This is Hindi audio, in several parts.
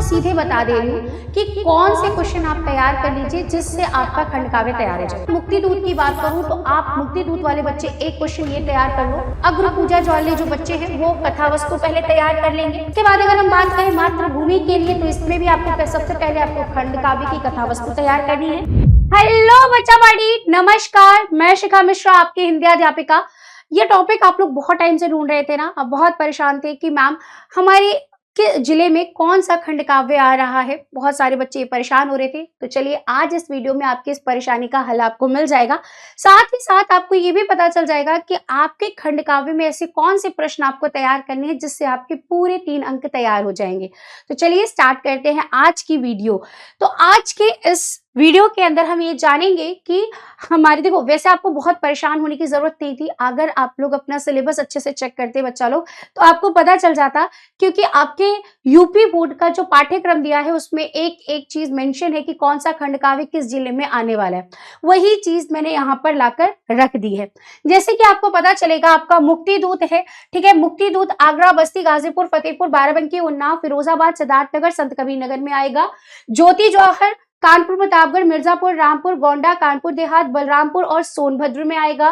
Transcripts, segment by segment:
आपको सीधे बता दे रही हूँ कि कौन से क्वेश्चन आप तैयार कर लीजिए जिससे आपका खंड काव्य तैयार हो जाए। मुक्ति दूत की बात करूँ तो आप मुक्ति दूत वाले बच्चे एक क्वेश्चन ये तैयार कर लो। अग्र पूजा वाले जो बच्चे हैं वो कथा वस्तु पहले तैयार कर लेंगे। उसके बाद अगर हम बात करें मातृभूमि के लिए तो इसमें भी आपको सबसे पहले आपको खंड काव्य की कथा वस्तु तैयार करनी है। हेलो बच्चा बड़ी, नमस्कार, मैं शिखा मिश्रा आपकी हिंदी अध्यापिका। ये टॉपिक आप लोग बहुत टाइम से ढूंढ रहे थे ना, अब बहुत परेशान थे कि मैम हमारे के जिले में कौन सा खंड काव्य आ रहा है। बहुत सारे बच्चे परेशान हो रहे थे, तो चलिए आज इस वीडियो में आपकी इस परेशानी का हल आपको मिल जाएगा। साथ ही साथ आपको ये भी पता चल जाएगा कि आपके खंड काव्य में ऐसे कौन से प्रश्न आपको तैयार करने हैं जिससे आपके पूरे 3 अंक तैयार हो जाएंगे। तो चलिए स्टार्ट करते हैं आज की वीडियो। तो आज के इस वीडियो के अंदर हम ये जानेंगे कि हमारे, देखो वैसे आपको बहुत परेशान होने की जरूरत नहीं थी अगर आप लोग अपना सिलेबस अच्छे से चेक करते बच्चा लोग, तो आपको पता चल जाता, क्योंकि आपके यूपी बोर्ड का जो पाठ्यक्रम दिया है उसमें एक चीज मेंशन है कि कौन सा खंड काव्य किस जिले में आने वाला है। वही चीज मैंने यहाँ पर लाकर रख दी है। जैसे कि आपको पता चलेगा आपका मुक्ति दूत है, ठीक है। मुक्ति दूत आगरा, बस्ती, गाजीपुर, फतेहपुर, बाराबंकी, उन्नाव, फिरोजाबाद, सिद्धार्थनगर, संत कबीरनगर में आएगा। ज्योति जवाहर कानपुर, प्रतापगढ़, मिर्जापुर, रामपुर, गोंडा, कानपुर देहात, बलरामपुर और सोनभद्र में आएगा।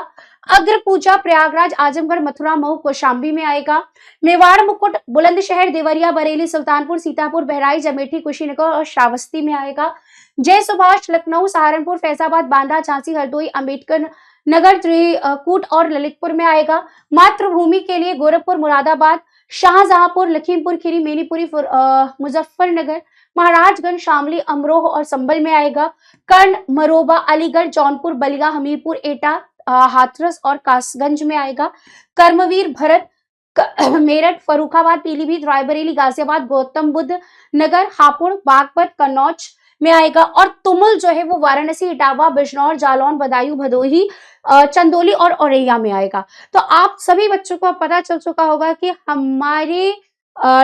अग्र पूजा प्रयागराज, आजमगढ़, मथुरा, मऊ, कौशाम्बी में आएगा। मेवाड़, मुकुट, बुलंदशहर, देवरिया, बरेली, सुल्तानपुर, सीतापुर, बहराइच, अमेठी, कुशीनगर और श्रावस्ती में आएगा। जय सुभाष लखनऊ, सहारनपुर, फैजाबाद, बांदा, झांसी, हरदोई, अम्बेडकर नगर, त्रिकूट और ललितपुर में आएगा। मातृभूमि के लिए गोरखपुर, मुरादाबाद, शाहजहांपुर, लखीमपुर खीरी, मेनीपुरी, मुजफ्फरनगर, महाराजगंज, शामली, अमरोह और संभल में आएगा। कर्ण, मरोबा, अलीगढ़, जौनपुर, बलिया, हमीरपुर, एटा, हाथरस और कासगंज में आएगा। कर्मवीर, भरत, मेरठ, फर्रुखाबाद, पीलीभीत, रायबरेली, गाजियाबाद, गौतम बुद्ध नगर, हापुड़, बागपत, कन्नौज में आएगा। और तुमुल जो है वो वाराणसी, इटावा, बिजनौर, जालौन, बदायूं, भदोही, चंदौली और औरैया में आएगा। तो आप सभी बच्चों को पता चल चुका होगा कि हमारे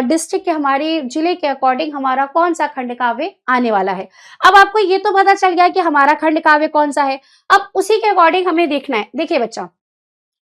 डिस्ट्रिक्ट के, हमारे जिले के अकॉर्डिंग हमारा कौन सा खंड काव्य आने वाला है। अब आपको ये तो पता चल गया कि हमारा खंड काव्य कौन सा है। अब उसी के अकॉर्डिंग हमें देखना है। देखिए बच्चा,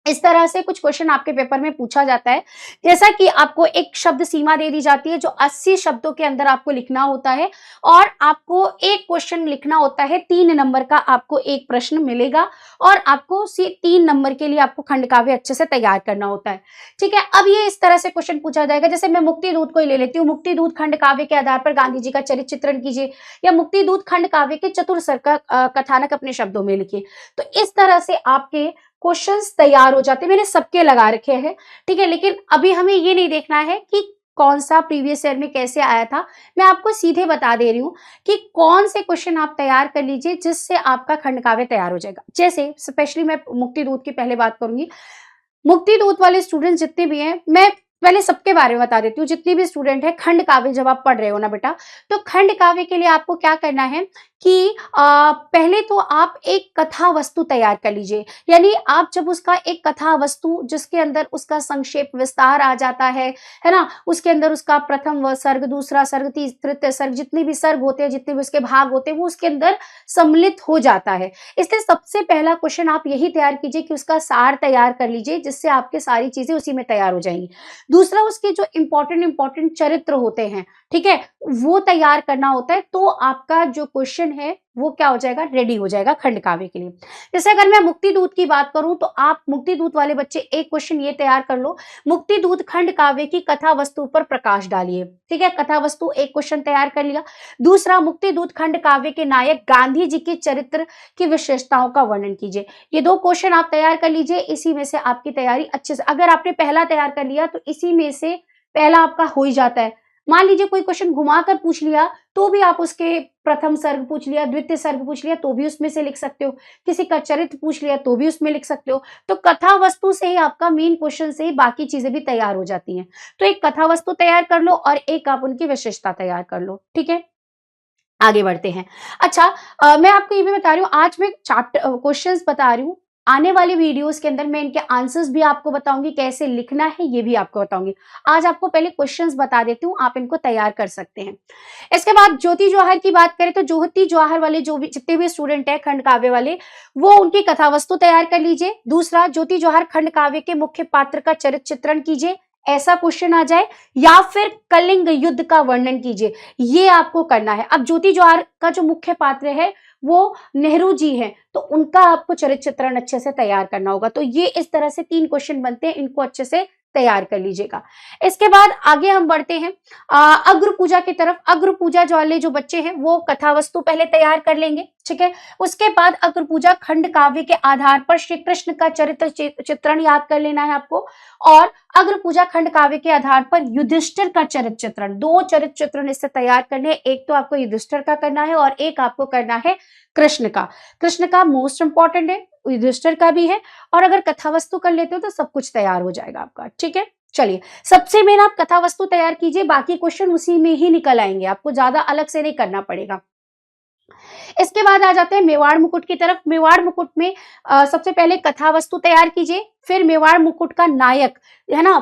इस तरह से कुछ क्वेश्चन आपके पेपर में पूछा जाता है। जैसा कि आपको एक शब्द सीमा दे दी जाती है जो 80 शब्दों के अंदर आपको लिखना होता है, और आपको एक क्वेश्चन लिखना होता है। 3 नंबर का आपको एक प्रश्न मिलेगा और आपको 3 नंबर के लिए आपको खंड काव्य अच्छे से तैयार करना होता है, ठीक है। अब ये इस तरह से क्वेश्चन पूछा जाएगा, जैसे मैं मुक्ति दूत को ही ले लेती हूँ। मुक्ति दूत खंड काव्य के आधार पर गांधी जी का चरित्र चित्रण कीजिए, या मुक्ति दूत खंड काव्य के चतुर स्वर का कथानक अपने शब्दों में लिखिए। तो इस तरह से आपके क्वेश्चंस तैयार हो जाते हैं। मैंने सबके लगा रखे हैं, ठीक है। लेकिन अभी हमें ये नहीं देखना है कि कौन सा प्रीवियस ईयर में कैसे आया था। मैं आपको सीधे बता दे रही हूँ कि कौन से क्वेश्चन आप तैयार कर लीजिए जिससे आपका खंड काव्य तैयार हो जाएगा। जैसे स्पेशली मैं मुक्ति दूत की पहले बात करूंगी। मुक्ति दूत वाले स्टूडेंट्स जितने भी हैं, मैं पहले सबके बारे में बता देती हूँ। जितनी भी स्टूडेंट है, खंड काव्य जब आप पढ़ रहे हो ना बेटा, तो खंड काव्य के लिए आपको क्या करना है कि पहले तो आप एक कथा वस्तु तैयार कर लीजिए। यानी आप जब उसका एक कथा वस्तु जिसके अंदर उसका संक्षेप विस्तार आ जाता है ना, उसके अंदर उसका प्रथम सर्ग, दूसरा सर्ग, तृतीय सर्ग, जितने भी सर्ग होते हैं, जितने भी उसके भाग होते हैं, वो उसके अंदर सम्मिलित हो जाता है। इसलिए सबसे पहला क्वेश्चन आप यही तैयार कीजिए कि उसका सार तैयार कर लीजिए, जिससे आपके सारी चीजें उसी में तैयार हो जाएंगी। दूसरा, उसके जो इंपॉर्टेंट चरित्र होते हैं, ठीक है, वो तैयार करना होता है। तो आपका जो क्वेश्चन है वो क्या हो जाएगा, रेडी हो जाएगा खंड काव्य के लिए। जैसे अगर मैं मुक्ति दूत की बात करूं तो आप मुक्ति दूत वाले बच्चे एक क्वेश्चन ये तैयार कर लो, मुक्ति दूत खंड काव्य की कथा वस्तु पर प्रकाश डालिए, ठीक है। कथा वस्तु एक क्वेश्चन तैयार कर लिया। दूसरा, मुक्ति दूत खंड काव्य के नायक गांधी जी के चरित्र की विशेषताओं का वर्णन कीजिए। ये 2 क्वेश्चन आप तैयार कर लीजिए। इसी में से आपकी तैयारी अच्छे से, अगर आपने पहला तैयार कर लिया तो इसी में से पहला आपका हो ही जाता है। मान लीजिए कोई क्वेश्चन घुमाकर पूछ लिया तो भी आप उसके प्रथम सर्ग पूछ लिया, द्वितीय सर्ग पूछ लिया तो भी उसमें से लिख सकते हो। किसी का चरित्र पूछ लिया तो भी उसमें लिख सकते हो। तो कथा वस्तु से ही आपका मेन क्वेश्चन से ही बाकी चीजें भी तैयार हो जाती हैं। तो एक कथा वस्तु तैयार कर लो और एक आप उनकी विशेषता तैयार कर लो, ठीक है। आगे बढ़ते हैं। अच्छा, मैं आपको ये भी बता रही हूँ, आज मैं चैप्टर क्वेश्चंस बता रही हूँ। आने वाली वीडियोस के अंदर मैं इनके आंसर्स भी आपको बताऊंगी, कैसे लिखना है ये भी आपको बताऊंगी। आज आपको पहले क्वेश्चंस बता देती हूँ, आप इनको तैयार कर सकते हैं। इसके बाद ज्योति जवाहर की बात करें तो ज्योति जवाहर वाले जो भी जितने भी स्टूडेंट है खंड काव्य वाले, वो उनकी कथा वस्तु तैयार कर लीजिए। दूसरा, ज्योति जवाहर खंड काव्य के मुख्य पात्र का चरित्र चित्रण कीजिए। ऐसा क्वेश्चन आ जाए, या फिर कलिंग युद्ध का वर्णन कीजिए, ये आपको करना है। अब ज्योति जवाहर का जो मुख्य पात्र है वो नेहरू जी हैं, तो उनका आपको चरित्र चित्रण अच्छे से तैयार करना होगा। तो ये इस तरह से 3 क्वेश्चन बनते हैं, इनको अच्छे से तैयार कर लीजिएगा। इसके बाद आगे हम बढ़ते हैं अग्र पूजा की तरफ। अग्र पूजा वाले जो बच्चे हैं वो कथा वस्तु पहले तैयार कर लेंगे, ठीक है। उसके बाद अग्र पूजा खंड काव्य के आधार पर श्री कृष्ण का चरित्र चित्रण याद कर लेना है आपको, और अग्र पूजा खंड काव्य के आधार पर युधिष्ठिर का चरित्र चित्रण, 2 चरित्र चित्रण इससे तैयार करने, एक तो आपको युधिष्ठिर का करना है और एक आपको करना है कृष्ण का। कृष्ण का मोस्ट इंपॉर्टेंट है, युधिष्ठिर का भी है, और अगर कथा वस्तु कर लेते हो तो सब कुछ तैयार हो जाएगा आपका, ठीक है। चलिए, सबसे मेन आप कथा वस्तु तैयार कीजिए, बाकी क्वेश्चन उसी में ही निकल आएंगे, आपको ज्यादा अलग से नहीं करना पड़ेगा। इसके बाद आ जाते हैं मेवाड़ मुकुट की तरफ। मेवाड़ मुकुट में सबसे पहले कथा वस्तु तैयार कीजिए, फिर मेवाड़ मुकुट का नायक है ना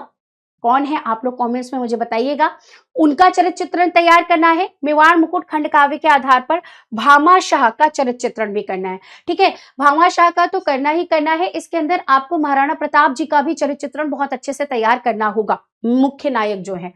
कौन है, आप लोग कमेंट्स में मुझे बताइएगा, उनका चरित्र चित्रण तैयार करना है। मेवाड़ मुकुट खंड काव्य के आधार पर भामाशाह का चरित्र चित्रण भी करना है, ठीक है। भामाशाह का तो करना ही करना है, इसके अंदर आपको महाराणा प्रताप जी का भी चरित्र चित्रण बहुत अच्छे से तैयार करना होगा, मुख्य नायक जो है।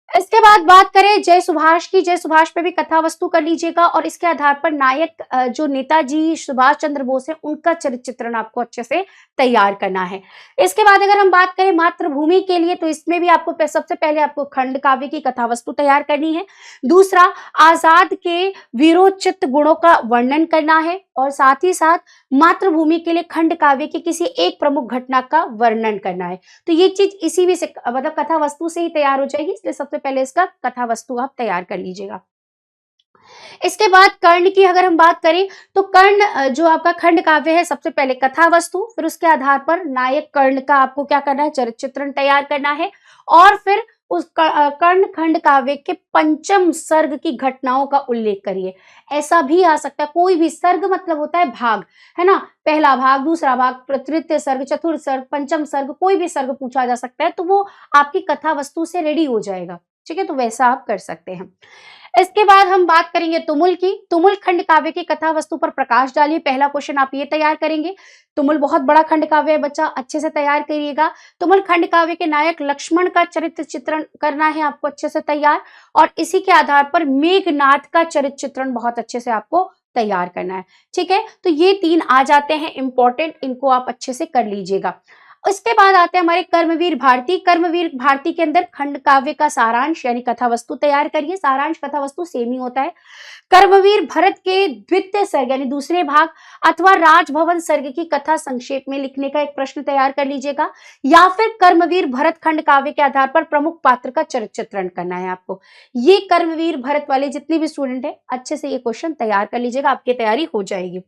इसके बाद बात करें जय सुभाष की, जय सुभाष पे भी कथा वस्तु कर लीजिएगा, और इसके आधार पर नायक जो नेताजी सुभाष चंद्र बोस है उनका चरित्र चित्रण आपको अच्छे से तैयार करना है। इसके बाद अगर हम बात करें मातृभूमि के लिए, तो इसमें भी आपको सबसे पहले आपको खंड काव्य की कथा वस्तु तैयार करनी है। दूसरा, आजाद के वीरोचित गुणों का वर्णन करना है, और साथ ही साथ मातृभूमि के लिए खंड काव्य की किसी एक प्रमुख घटना का वर्णन करना है। तो ये चीज इसी भी से मतलब कथा वस्तु से ही तैयार हो जाएगी, इसलिए सबसे पहले इसका कथा वस्तु आप तैयार कर लीजिएगा। इसके बाद कर्ण की अगर हम बात करें, तो कर्ण जो आपका खंड काव्य है, सबसे पहले कथा वस्तु, फिर उसके आधार पर नायक कर्ण का आपको क्या करना है, चरित्र चित्रण तैयार करना है, और फिर उस कर्ण खंड काव्य के पंचम सर्ग की घटनाओं का उल्लेख करिए। ऐसा भी आ सकता है, कोई भी सर्ग मतलब होता है भाग, है ना, पहला भाग, दूसरा भाग, तृतीय सर्ग, चतुर्थ सर्ग, पंचम सर्ग, कोई भी सर्ग पूछा जा सकता है, तो वो आपकी कथा वस्तु से रेडी हो जाएगा, ठीक है। तो वैसा आप कर सकते हैं। इसके बाद हम बात करेंगे तुमुल की। तुमुल खंड काव्य की कथा वस्तु पर प्रकाश डालिए, पहला क्वेश्चन आप ये तैयार करेंगे। तुमुल बहुत बड़ा खंड काव्य है बच्चा, अच्छे से तैयार करिएगा। तुमुल खंड काव्य के नायक लक्ष्मण का चरित्र चित्रण करना है आपको अच्छे से तैयार, और इसी के आधार पर मेघनाथ का चरित्र चित्रण बहुत अच्छे से आपको तैयार करना है, ठीक है। तो ये 3 आ जाते हैं इंपॉर्टेंट, इनको आप अच्छे से कर लीजिएगा। इसके बाद आते हैं हमारे कर्मवीर भारती। कर्मवीर भारती के अंदर खंड काव्य का सारांश यानी कथा वस्तु तैयार करिए, सारांश कथा वस्तु सेम ही होता है। कर्मवीर भरत के द्वितीय सर्ग यानी दूसरे भाग अथवा राजभवन सर्ग की कथा संक्षेप में लिखने का एक प्रश्न तैयार कर लीजिएगा, या फिर कर्मवीर भरत खंड काव्य के आधार पर प्रमुख पात्र का चरित्र चित्रण करना है आपको। ये कर्मवीर भरत वाले जितने भी स्टूडेंट है अच्छे से ये क्वेश्चन तैयार कर लीजिएगा, आपकी तैयारी हो जाएगी,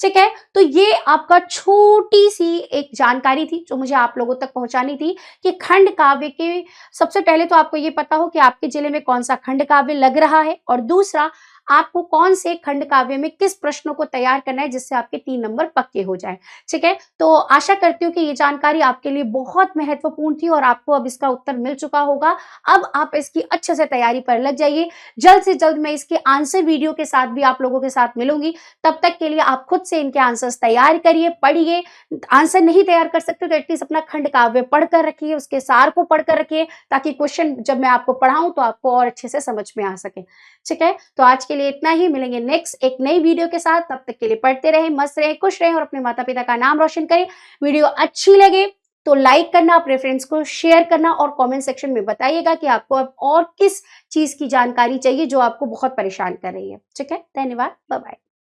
ठीक है। तो ये आपका छोटी सी एक जानकारी थी जो मुझे आप लोगों तक पहुंचानी थी कि खंड काव्य के सबसे पहले तो आपको ये पता हो कि आपके जिले में कौन सा खंड काव्य लग रहा है, और दूसरा आपको कौन से खंड काव्य में किस प्रश्नों को तैयार करना है जिससे आपके 3 नंबर पक्के हो जाए, ठीक है। तो आशा करती हूँ कि ये जानकारी आपके लिए बहुत महत्वपूर्ण थी और आपको अब इसका उत्तर मिल चुका होगा। अब आप इसकी अच्छे से तैयारी पर लग जाइए। जल्द से जल्द मैं इसके आंसर वीडियो के साथ भी आप लोगों के साथ मिलूंगी, तब तक के लिए आप खुद से इनके आंसर्स तैयार करिए, पढ़िए। आंसर नहीं तैयार कर सकते तो एटलीस्ट अपना खंड काव्य पढ़कर रखिए, उसके सार को पढ़कर रखिए, ताकि क्वेश्चन जब मैं आपको पढ़ाऊं तो आपको और अच्छे से समझ में आ सके, ठीक है। तो आज के लिए इतना ही, मिलेंगे नेक्स्ट एक नई वीडियो के साथ। तब तक के लिए पढ़ते रहें, मस्त रहें, खुश रहें और अपने माता पिता का नाम रोशन करें। वीडियो अच्छी लगे तो लाइक करना, अपने फ्रेंड्स को शेयर करना, और कमेंट सेक्शन में बताइएगा कि आपको अब और किस चीज की जानकारी चाहिए जो आपको बहुत परेशान कर रही है, ठीक है। धन्यवाद, बाय बाय।